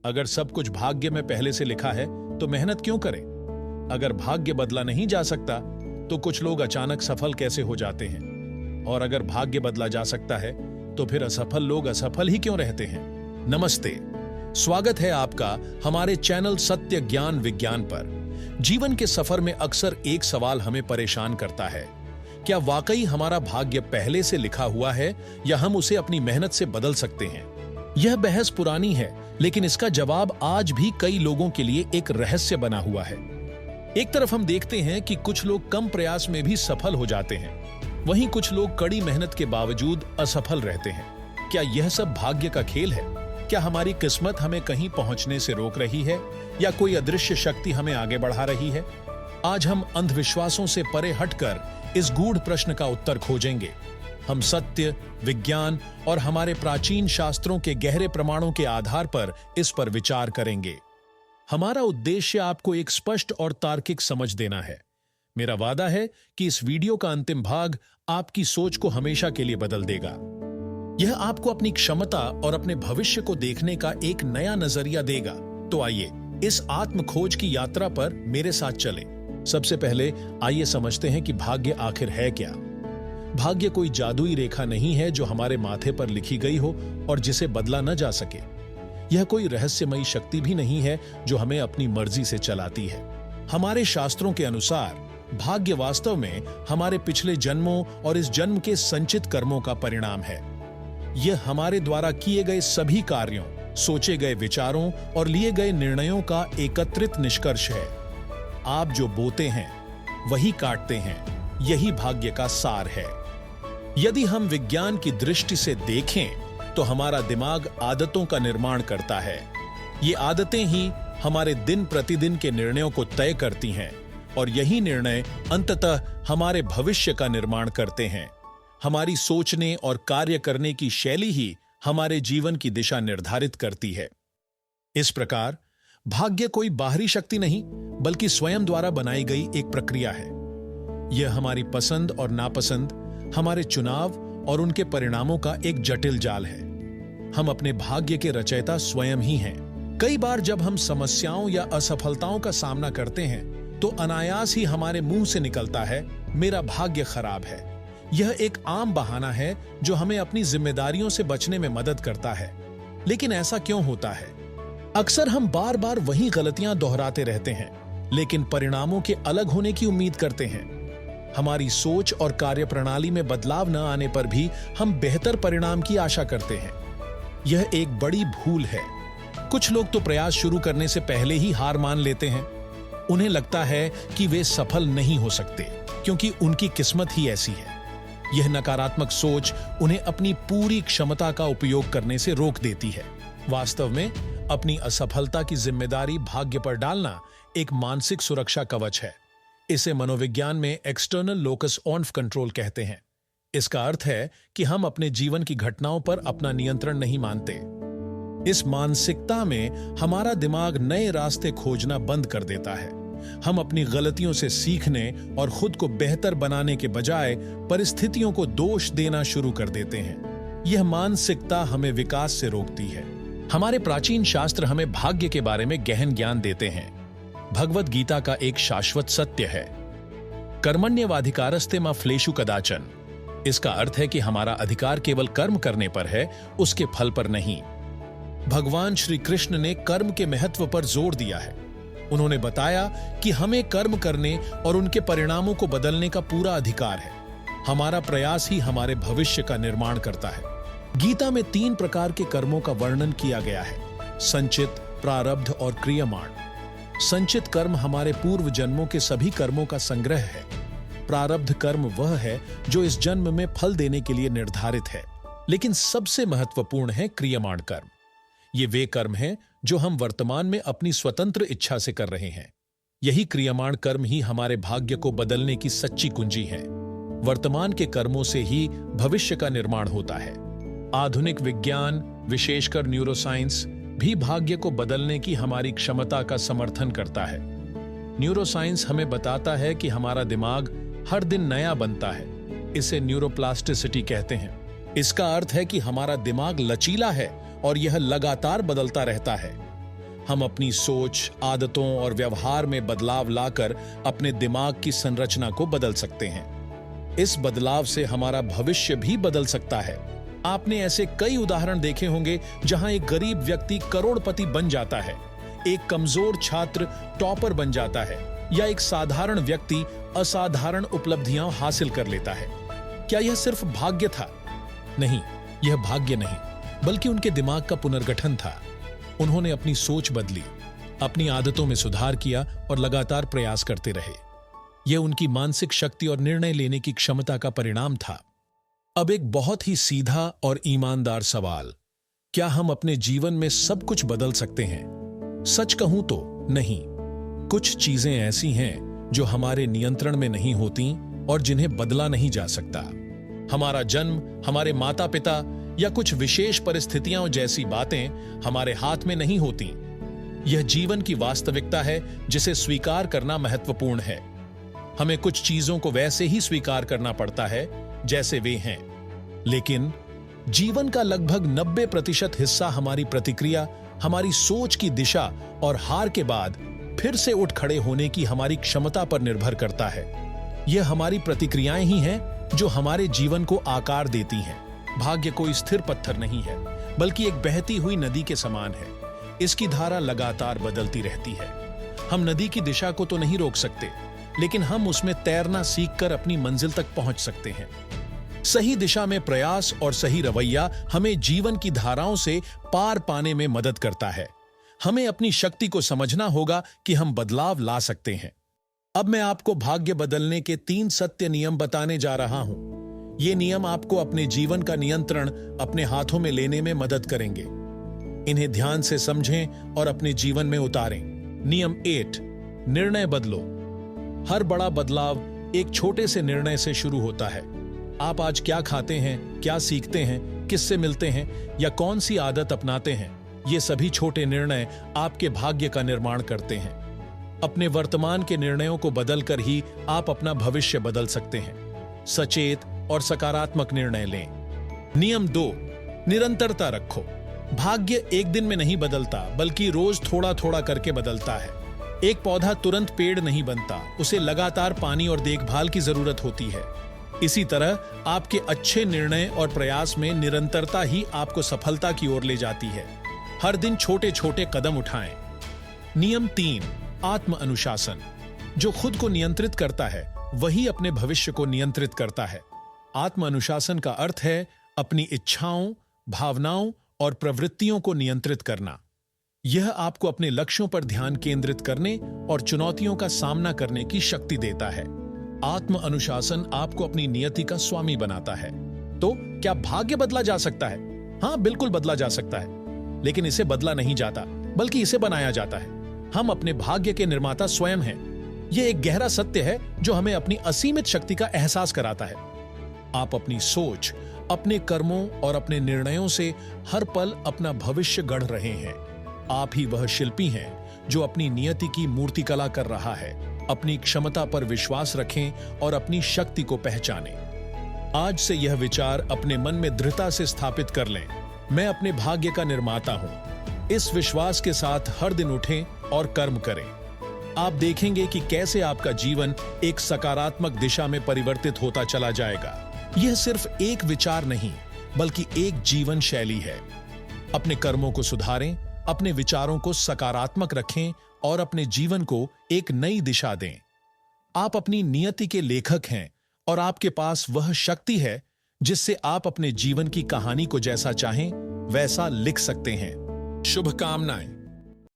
अगर सब कुछ भाग्य में पहले से लिखा है तो मेहनत क्यों करें? अगर भाग्य बदला नहीं जा सकता तो कुछ लोग अचानक सफल कैसे हो जाते हैं? और अगर भाग्य बदला जा सकता है तो फिर असफल लोग असफल ही क्यों रहते हैं? नमस्ते, स्वागत है आपका हमारे चैनल सत्य ज्ञान विज्ञान पर। जीवन के सफर में अक्सर एक सवाल हमें परेशान करता है, क्या वाकई हमारा भाग्य पहले से लिखा हुआ है या हम उसे अपनी मेहनत से बदल सकते हैं? यह बहस पुरानी है, लेकिन इसका जवाब आज भी कई लोगों के लिए एक रहस्य बना हुआ है। एक तरफ हम देखते हैं कि कुछ लोग कम प्रयास में भी सफल हो जाते हैं, वहीं कुछ लोग कड़ी मेहनत के बावजूद असफल रहते हैं। क्या यह सब भाग्य का खेल है? क्या हमारी किस्मत हमें कहीं पहुंचने से रोक रही है या कोई अदृश्य शक्ति हमें आगे बढ़ा रही है? आज हम अंधविश्वासों से परे हटकर इस गूढ़ प्रश्न का उत्तर खोजेंगे। हम सत्य, विज्ञान और हमारे प्राचीन शास्त्रों के गहरे प्रमाणों के आधार पर इस पर विचार करेंगे। हमारा उद्देश्य आपको एक स्पष्ट और तार्किक समझ देना है। मेरा वादा है कि इस वीडियो का अंतिम भाग आपकी सोच को हमेशा के लिए बदल देगा। यह आपको अपनी क्षमता और अपने भविष्य को देखने का एक नया नजरिया देगा। तो आइए इस आत्म खोज की यात्रा पर मेरे साथ चलें। सबसे पहले आइए समझते हैं कि भाग्य आखिर है क्या। भाग्य कोई जादुई रेखा नहीं है जो हमारे माथे पर लिखी गई हो और जिसे बदला न जा सके। यह कोई रहस्यमयी शक्ति भी नहीं है जो हमें अपनी मर्जी से चलाती है। हमारे शास्त्रों के अनुसार भाग्य वास्तव में हमारे पिछले जन्मों और इस जन्म के संचित कर्मों का परिणाम है। यह हमारे द्वारा किए गए सभी कार्यों, सोचे गए विचारों और लिए गए निर्णयों का एकत्रित निष्कर्ष है। आप जो बोते हैं वही काटते हैं, यही भाग्य का सार है। यदि हम विज्ञान की दृष्टि से देखें तो हमारा दिमाग आदतों का निर्माण करता है। ये आदतें ही हमारे दिन प्रतिदिन के निर्णयों को तय करती हैं और यही निर्णय अंततः हमारे भविष्य का निर्माण करते हैं। हमारी सोचने और कार्य करने की शैली ही हमारे जीवन की दिशा निर्धारित करती है। इस प्रकार भाग्य कोई बाहरी शक्ति नहीं, बल्कि स्वयं द्वारा बनाई गई एक प्रक्रिया है। यह हमारी पसंद और नापसंद, हमारे चुनाव और उनके परिणामों का एक जटिल जाल है। हम अपने भाग्य के रचयिता स्वयं ही हैं। कई बार जब हम समस्याओं या असफलताओं का सामना करते हैं तो अनायास ही हमारे मुंह से निकलता है, मेरा भाग्य खराब है। यह एक आम बहाना है जो हमें अपनी जिम्मेदारियों से बचने में मदद करता है। लेकिन ऐसा क्यों होता है? अक्सर हम बार बार वही गलतियां दोहराते रहते हैं, लेकिन परिणामों के अलग होने की उम्मीद करते हैं। हमारी सोच और कार्यप्रणाली में बदलाव न आने पर भी हम बेहतर परिणाम की आशा करते हैं। यह एक बड़ी भूल है। कुछ लोग तो प्रयास शुरू करने से पहले ही हार मान लेते हैं। उन्हें लगता है कि वे सफल नहीं हो सकते क्योंकि उनकी किस्मत ही ऐसी है। यह नकारात्मक सोच उन्हें अपनी पूरी क्षमता का उपयोग करने से रोक देती है। वास्तव में अपनी असफलता की जिम्मेदारी भाग्य पर डालना एक मानसिक सुरक्षा कवच है। इसे मनोविज्ञान में एक्सटर्नल लोकस ऑफ कंट्रोल कहते हैं। इसका अर्थ है कि हम अपने जीवन की घटनाओं पर अपना नियंत्रण नहीं मानते। इस मानसिकता में हमारा दिमाग नए रास्ते खोजना बंद कर देता है। हम अपनी गलतियों से सीखने और खुद को बेहतर बनाने के बजाय परिस्थितियों को दोष देना शुरू कर देते हैं। यह मानसिकता हमें विकास से रोकती है। हमारे प्राचीन शास्त्र हमें भाग्य के बारे में गहन ज्ञान देते हैं। भगवद गीता का एक शाश्वत सत्य है, कर्मण्येवाधिकारस्ते मा फलेषु कदाचन। इसका अर्थ है कि हमारा अधिकार केवल कर्म करने पर है, उसके फल पर नहीं। भगवान श्री कृष्ण ने कर्म के महत्व पर जोर दिया है। उन्होंने बताया कि हमें कर्म करने और उनके परिणामों को बदलने का पूरा अधिकार है। हमारा प्रयास ही हमारे भविष्य का निर्माण करता है। गीता में 3 प्रकार के कर्मों का वर्णन किया गया है, संचित, प्रारब्ध और क्रियमाण। संचित कर्म हमारे पूर्व जन्मों के सभी कर्मों का संग्रह है। प्रारब्ध कर्म वह है जो इस जन्म में फल देने के लिए निर्धारित है। लेकिन सबसे महत्वपूर्ण है क्रियमाण कर्म। ये वे कर्म हैं जो हम वर्तमान में अपनी स्वतंत्र इच्छा से कर रहे हैं। यही क्रियमाण कर्म ही हमारे भाग्य को बदलने की सच्ची कुंजी है। वर्तमान के कर्मों से ही भविष्य का निर्माण होता है। आधुनिक विज्ञान, विशेषकर न्यूरोसाइंस, भी भाग्य को बदलने की हमारी क्षमता का समर्थन करता है। न्यूरोसाइंस हमें बताता है कि हमारा दिमाग हर दिन नया बनता है। इसे न्यूरोप्लास्टिसिटी कहते हैं। इसका अर्थ है कि हमारा दिमाग लचीला है और यह लगातार बदलता रहता है। हम अपनी सोच, आदतों और व्यवहार में बदलाव लाकर अपने दिमाग की संरचना को बदल सकते हैं। इस बदलाव से हमारा भविष्य भी बदल सकता है। आपने ऐसे कई उदाहरण देखे होंगे जहां एक गरीब व्यक्ति करोड़पति बन जाता है, एक कमजोर छात्र टॉपर बन जाता है या एक साधारण व्यक्ति असाधारण उपलब्धियां हासिल कर लेता है। क्या यह सिर्फ भाग्य था? नहीं, यह भाग्य नहीं, बल्कि उनके दिमाग का पुनर्गठन था। उन्होंने अपनी सोच बदली, अपनी आदतों में सुधार किया और लगातार प्रयास करते रहे। यह उनकी मानसिक शक्ति और निर्णय लेने की क्षमता का परिणाम था। अब एक बहुत ही सीधा और ईमानदार सवाल, क्या हम अपने जीवन में सब कुछ बदल सकते हैं? सच कहूं तो नहीं। कुछ चीजें ऐसी हैं जो हमारे नियंत्रण में नहीं होती और जिन्हें बदला नहीं जा सकता। हमारा जन्म, हमारे माता पिता या कुछ विशेष परिस्थितियां जैसी बातें हमारे हाथ में नहीं होती। यह जीवन की वास्तविकता है जिसे स्वीकार करना महत्वपूर्ण है। हमें कुछ चीजों को वैसे ही स्वीकार करना पड़ता है जैसे वे हैं, लेकिन जीवन का लगभग 90% हिस्सा हमारी प्रतिक्रिया, हमारी सोच की दिशा और हार के बाद फिर से उठ खड़े होने की हमारी क्षमता पर निर्भर करता है। यह हमारी प्रतिक्रियाएं ही हैं जो हमारे जीवन को आकार देती हैं। भाग्य कोई स्थिर पत्थर नहीं है, बल्कि एक बहती हुई नदी के समान है। इसकी धारा लगातार बदलती रहती है। हम नदी की दिशा को तो नहीं रोक सकते, लेकिन हम उसमें तैरना सीखकर अपनी मंजिल तक पहुंच सकते हैं। सही दिशा में प्रयास और सही रवैया हमें जीवन की धाराओं से पार पाने में मदद करता है। हमें अपनी शक्ति को समझना होगा कि हम बदलाव ला सकते हैं। अब मैं आपको भाग्य बदलने के 3 सत्य नियम बताने जा रहा हूं। ये नियम आपको अपने जीवन का नियंत्रण अपने हाथों में लेने में मदद करेंगे। इन्हें ध्यान से समझें और अपने जीवन में उतारें। नियम 8, निर्णय बदलो। हर बड़ा बदलाव एक छोटे से निर्णय से शुरू होता है। आप आज क्या खाते हैं, क्या सीखते हैं, किससे मिलते हैं या कौन सी आदत अपनाते हैं, ये सभी छोटे निर्णय आपके भाग्य का निर्माण करते हैं। अपने वर्तमान के निर्णयों को बदलकर ही आप अपना भविष्य बदल सकते हैं। सचेत और सकारात्मक निर्णय लें। नियम 2, निरंतरता रखो। भाग्य एक दिन में नहीं बदलता, बल्कि रोज थोड़ा थोड़ा करके बदलता है। एक पौधा तुरंत पेड़ नहीं बनता, उसे लगातार पानी और देखभाल की जरूरत होती है। इसी तरह आपके अच्छे निर्णय और प्रयास में निरंतरता ही आपको सफलता की ओर ले जाती है। हर दिन छोटे छोटे कदम उठाएं। नियम 3, आत्म अनुशासन। जो खुद को नियंत्रित करता है वही अपने भविष्य को नियंत्रित करता है। आत्म अनुशासन का अर्थ है अपनी इच्छाओं, भावनाओं और प्रवृत्तियों को नियंत्रित करना। यह आपको अपने लक्ष्यों पर ध्यान केंद्रित करने और चुनौतियों का सामना करने की शक्ति देता है। आत्म अनुशासन आपको अपनी नियति का स्वामी बनाता है। तो क्या भाग्य बदला जा सकता है? हाँ, बिल्कुल बदला जा सकता है, लेकिन इसे बदला नहीं जाता, बल्कि इसे बनाया जाता है। हम अपने भाग्य के निर्माता स्वयं हैं। यह एक गहरा सत्य है जो हमें अपनी असीमित शक्ति का एहसास कराता है। आप अपनी सोच, अपने कर्मों और अपने निर्णयों से हर पल अपना भविष्य गढ़ रहे हैं। आप ही वह शिल्पी हैं जो अपनी नियति की मूर्तिकला कर रहा है। अपनी क्षमता पर विश्वास रखें और अपनी शक्ति को पहचानें। आज से यह विचार अपने मन में दृढ़ता से स्थापित कर लें, मैं अपने भाग्य का निर्माता हूं। इस विश्वास के साथ हर दिन उठें और कर्म करें। आप देखेंगे कि कैसे आपका जीवन एक सकारात्मक दिशा में परिवर्तित होता चला जाएगा। यह सिर्फ एक विचार नहीं, बल्कि एक जीवन शैली है। अपने कर्मों को सुधारें, अपने विचारों को सकारात्मक रखें और अपने जीवन को एक नई दिशा दें। आप अपनी नियति के लेखक हैं और आपके पास वह शक्ति है जिससे आप अपने जीवन की कहानी को जैसा चाहें वैसा लिख सकते हैं। शुभकामनाएं।